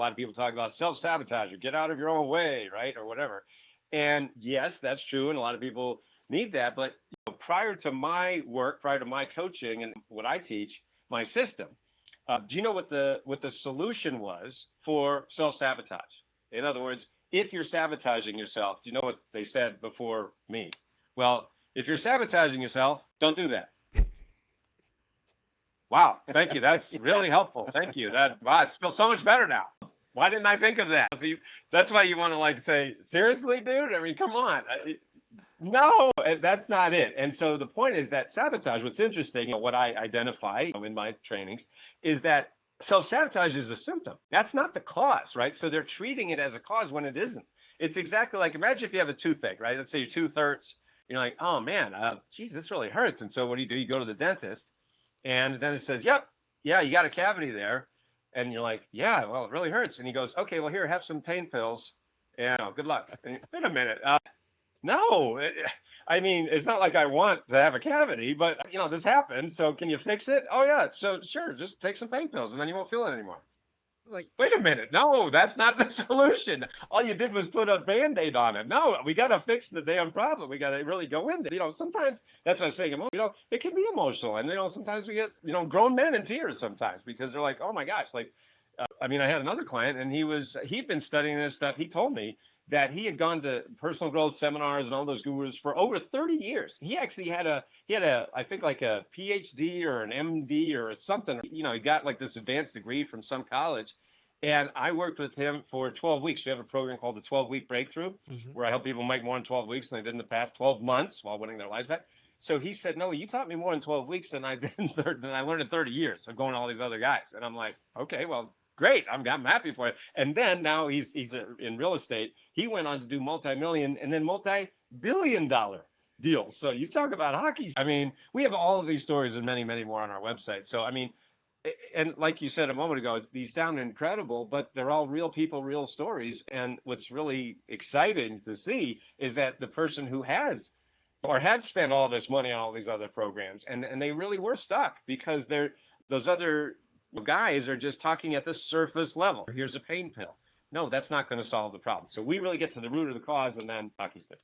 lot of people talk about self-sabotage or get out of your own way, right? Or whatever. And yes, that's true. And a lot of people need that. But prior to my work, prior to my coaching and what I teach, my system, do you know what the solution was for self-sabotage? In other words, if you're sabotaging yourself, do you know what they said before me? Well, if you're sabotaging yourself, don't do that. Wow, thank you. That's really helpful. Thank you. Wow, I feel so much better now. Why didn't I think of that? So that's why you want to like say, seriously, dude? I mean, come on. No, that's not it. And so the point is that sabotage, what's interesting, what I identify in my trainings is that self-sabotage is a symptom. That's not the cause, right? So they're treating it as a cause when it isn't. It's exactly like, imagine if you have a toothache, right? Let's say your tooth hurts. You're like, oh man, geez, this really hurts. And so what do? You go to the dentist and then it says, yep, yeah, you got a cavity there. And you're like, yeah, well, it really hurts. And he goes, okay, well, here, have some pain pills. And good luck. And, wait a minute. No, I mean, it's not like I want to have a cavity, but this happened. So can you fix it? Oh yeah. So sure, just take some pain pills and then you won't feel it anymore. Like, wait a minute. No, that's not the solution. All you did was put a Band-Aid on it. No, we got to fix the damn problem. We got to really go in there. Sometimes that's what I was saying. It can be emotional. And, sometimes we get, grown men in tears sometimes because they're like, oh my gosh, like, I had another client and he'd been studying this stuff. He told me that he had gone to personal growth seminars and all those gurus for over 30 years. He actually had I think like a PhD or an MD or something. He got like this advanced degree from some college. And I worked with him for 12 weeks. We have a program called the 12-Week Breakthrough, where I help people make more in 12 weeks than they did in the past 12 months while winning their lives back. So he said, no, you taught me more in 12 weeks than I did than I learned in 30 years of going to all these other guys. And I'm like, okay, well, great. I'm happy for it. And then now he's in real estate. He went on to do multi-million and then multi-billion-dollar deals. So you talk about hockey. We have all of these stories and many, many more on our website. So, and like you said a moment ago, these sound incredible, but they're all real people, real stories. And what's really exciting to see is that the person who has or had spent all this money on all these other programs and they really were stuck because those other guys are just talking at the surface level. Here's a pain pill. No, that's not going to solve the problem. So we really get to the root of the cause and then hockey stick.